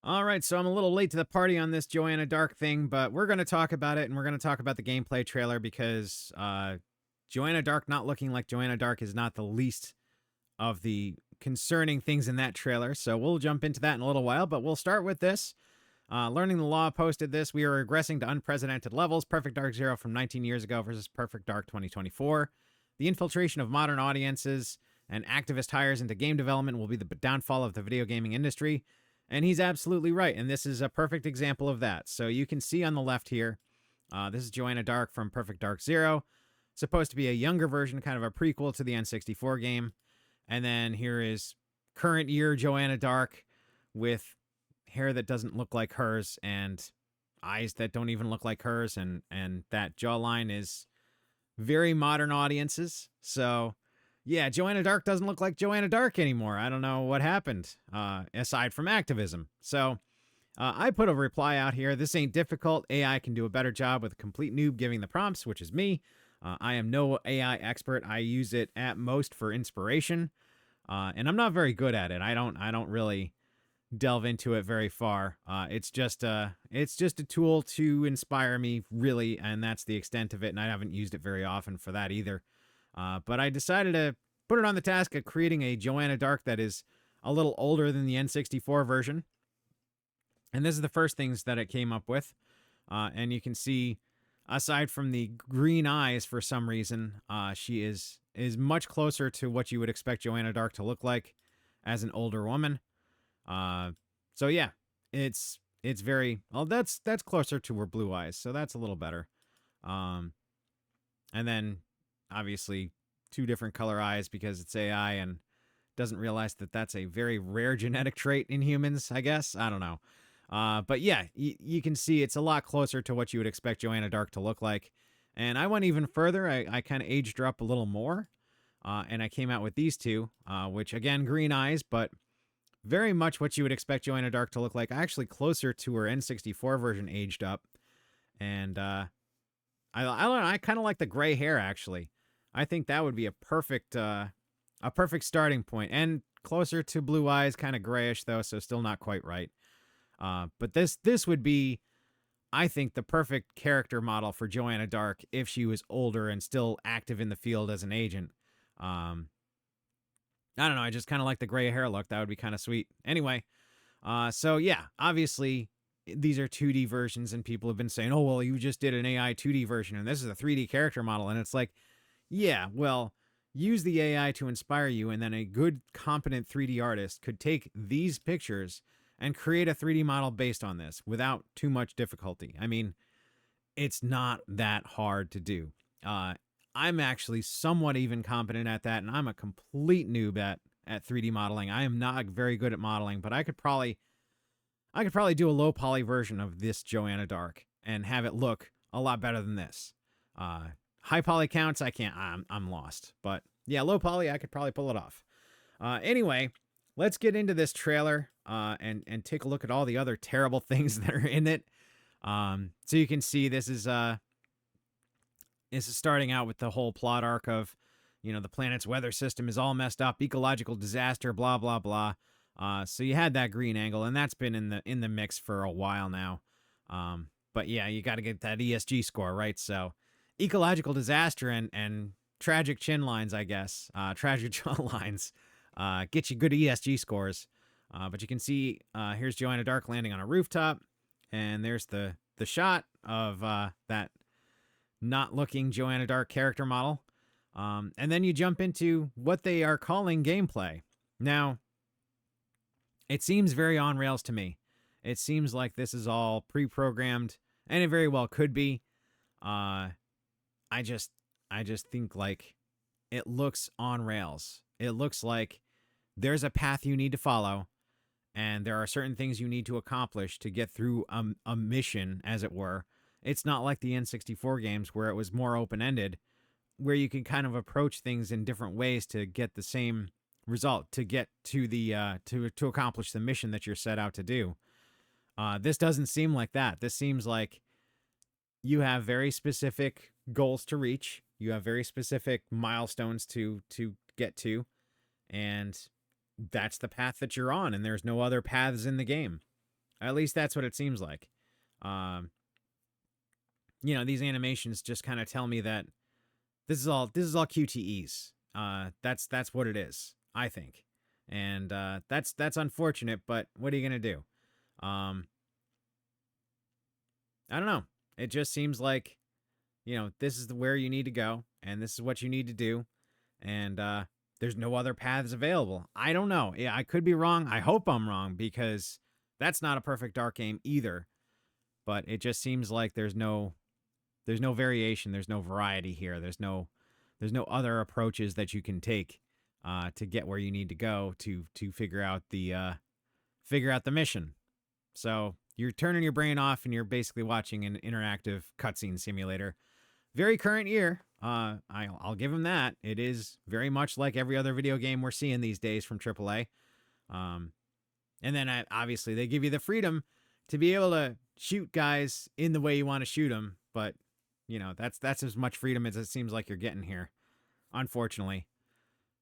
All right, so I'm a little late to the party on this Joanna Dark thing, but we're going to talk about it, and we're going to talk about the gameplay trailer because Joanna Dark not looking like Joanna Dark is not the least of the concerning things in that trailer. So we'll jump into that in a little while, but we'll start with this. Learning the Law posted this. We are regressing to unprecedented levels. Perfect Dark Zero from 19 years ago versus Perfect Dark 2024. The infiltration of modern audiences and activist hires into game development will be the downfall of the video gaming industry. And he's absolutely right. And this is a perfect example of that. So you can see on the left here, this is Joanna Dark from Perfect Dark Zero. Supposed to be a younger version, kind of a prequel to the N64 game. And then here is current year Joanna Dark with hair that doesn't look like hers and eyes that don't even look like hers. And that jawline is very modern audiences. So yeah, Joanna Dark doesn't look like Joanna Dark anymore. I don't know what happened, aside from activism. So I put a reply out here. This ain't difficult. AI can do a better job with a complete noob giving the prompts, which is me. I am no AI expert. I use it at most for inspiration, and I'm not very good at it. I don't really delve into it very far. It's just a tool to inspire me, really, and that's the extent of it. And I haven't used it very often for that either. But I decided to put it on the task of creating a Joanna Dark that is a little older than the N64 version. And this is the first things that it came up with. And you can see, aside from the green eyes, for some reason, she is much closer to what you would expect Joanna Dark to look like as an older woman. So yeah, it's very well. That's closer to her blue eyes, so that's a little better. And then obviously two different color eyes because it's AI and doesn't realize that that's a very rare genetic trait in humans. I guess I don't know. But yeah, you can see it's a lot closer to what you would expect Joanna Dark to look like. And I went even further. I kind of aged her up a little more. And I came out with these two, which again, green eyes, but very much what you would expect Joanna Dark to look like. Actually, closer to her N64 version aged up. And I don't know. I kind of like the gray hair, actually. I think that would be a perfect starting point. And closer to blue eyes, kind of grayish though, so still not quite right. But this would be, I think, the perfect character model for Joanna Dark if she was older and still active in the field as an agent. I don't know. I just kind of like the gray hair look. That would be kind of sweet. Anyway, so yeah, obviously these are 2D versions, and people have been saying, "Oh, well, you just did an AI 2D version, and this is a 3D character model." And it's like, yeah, well, use the AI to inspire you, and then a good, competent 3D artist could take these pictures and create a 3D model based on this without too much difficulty. I mean, it's not that hard to do. I'm actually somewhat even competent at that, and I'm a complete noob at 3D modeling. I am not very good at modeling, but I could probably do a low poly version of this Joanna Dark and have it look a lot better than this. High poly counts, I can't. I'm lost. But yeah, low poly, I could probably pull it off. Anyway, let's get into this trailer and take a look at all the other terrible things that are in it. So you can see this is starting out with the whole plot arc of, the planet's weather system is all messed up, ecological disaster, blah blah blah. So you had that green angle, and that's been in the mix for a while now. But yeah, you got to get that ESG score right. So ecological disaster and tragic chin lines, I guess, tragic jaw lines, get you good ESG scores. But you can see here's Joanna Dark landing on a rooftop, and there's the shot of that not looking Joanna Dark character model. And then you jump into what they are calling gameplay. Now, it seems very on rails to me. It seems like this is all pre-programmed, and it very well could be. I just think like it looks on rails. It looks like there's a path you need to follow, and there are certain things you need to accomplish to get through a mission, as it were. It's not like the N64 games where it was more open-ended, where you can kind of approach things in different ways to get the same result, to get to the to accomplish the mission that you're set out to do. This doesn't seem like that. This seems like you have very specific goals to reach. You have very specific milestones to get to, and that's the path that you're on, and there's no other paths in the game. At least that's what it seems like. Um, these animations just kind of tell me that this is all QTEs. That's what it is, I think, and that's unfortunate. But what are you gonna do? Um, I don't know. It just seems like this is where you need to go, and this is what you need to do, and there's no other paths available. I don't know. Yeah, I could be wrong. I hope I'm wrong because that's not a perfect dark game either. But it just seems like there's no variation, there's no variety here. There's no other approaches that you can take to get where you need to go to figure out the mission. So you're turning your brain off and you're basically watching an interactive cutscene simulator. Very current year. I'll give him that. It is very much like every other video game we're seeing these days from AAA. And then obviously they give you the freedom to be able to shoot guys in the way you want to shoot them, but that's as much freedom as it seems like you're getting here, unfortunately.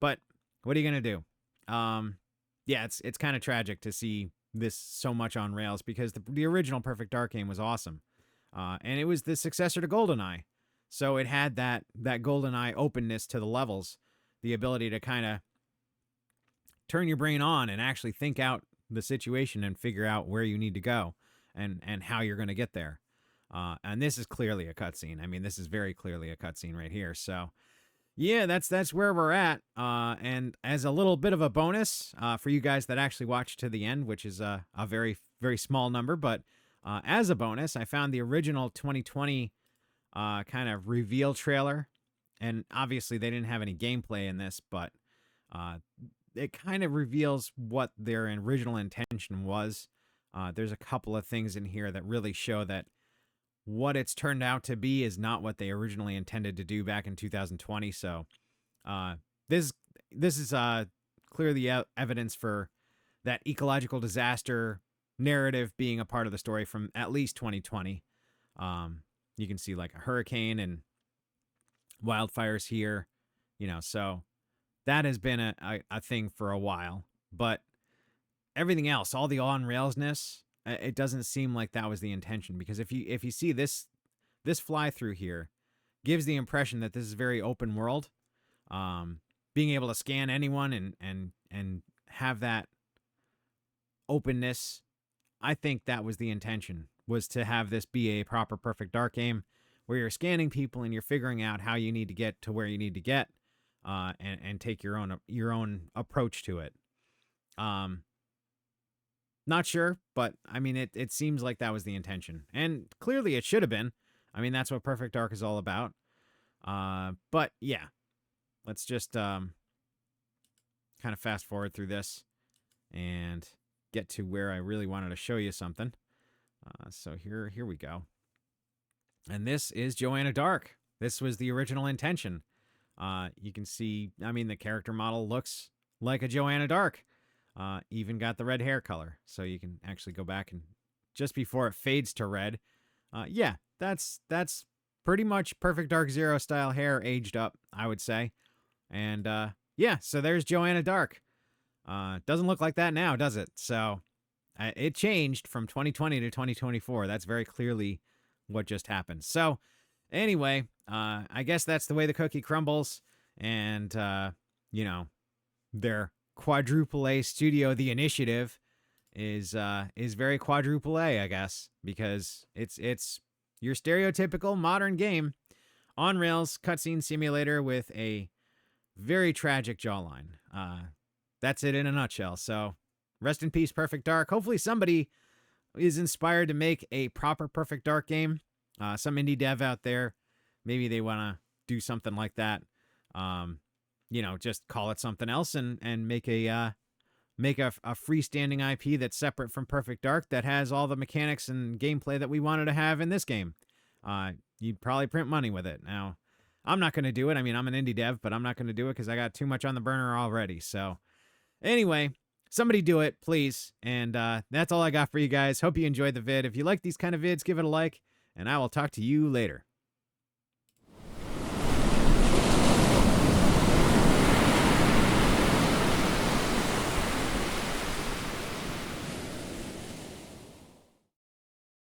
But what are you gonna do? Yeah, it's kind of tragic to see this so much on rails because the original Perfect Dark game was awesome, and it was the successor to GoldenEye, so it had that GoldenEye openness to the levels, the ability to kind of turn your brain on and actually think out the situation and figure out where you need to go and how you're going to get there. And this is clearly a cutscene. I mean, this is very clearly a cutscene right here. So, yeah, that's where we're at. And as a little bit of a bonus for you guys that actually watched to the end, which is a very, very small number, but as a bonus, I found the original 2020 kind of reveal trailer. And obviously, they didn't have any gameplay in this, but it kind of reveals what their original intention was. There's a couple of things in here that really show that what it's turned out to be is not what they originally intended to do back in 2020. So this is clearly evidence for that ecological disaster narrative being a part of the story from at least 2020. You can see like a hurricane and wildfires here, so that has been a thing for a while. But everything else, all the on railsness, it doesn't seem like that was the intention, because if you see this fly through here gives the impression that this is very open world, being able to scan anyone and have that openness. I think that was the intention, was to have this be a proper Perfect Dark game where you're scanning people and you're figuring out how you need to get to where you need to get, and take your own approach to it. Not sure, but I mean, it seems like that was the intention, and clearly it should have been. I mean, that's what Perfect Dark is all about. But yeah, let's just kind of fast forward through this and get to where I really wanted to show you something. So here we go. And this is Joanna Dark. This was the original intention. You can see, I mean, the character model looks like a Joanna Dark. Even got the red hair color, so you can actually go back and just before it fades to red. Yeah, that's pretty much Perfect Dark Zero style hair aged up, I would say. And yeah, so there's Joanna Dark. Doesn't look like that now, does it? So it changed from 2020 to 2024. That's very clearly what just happened. So anyway, I guess that's the way the cookie crumbles. And their quadruple A studio, The Initiative, is very quadruple A, I guess, because it's your stereotypical modern game on rails cutscene simulator with a very tragic jawline. That's it in a nutshell. So rest in peace, Perfect Dark. Hopefully somebody is inspired to make a proper Perfect Dark game. Some indie dev out there, maybe they want to do something like that. Just call it something else and make a freestanding IP that's separate from Perfect Dark, that has all the mechanics and gameplay that we wanted to have in this game. You'd probably print money with it. Now, I'm not going to do it. I mean, I'm an indie dev, but I'm not going to do it because I got too much on the burner already. So anyway, somebody do it, please. And that's all I got for you guys. Hope you enjoyed the vid. If you like these kind of vids, give it a like, and I will talk to you later.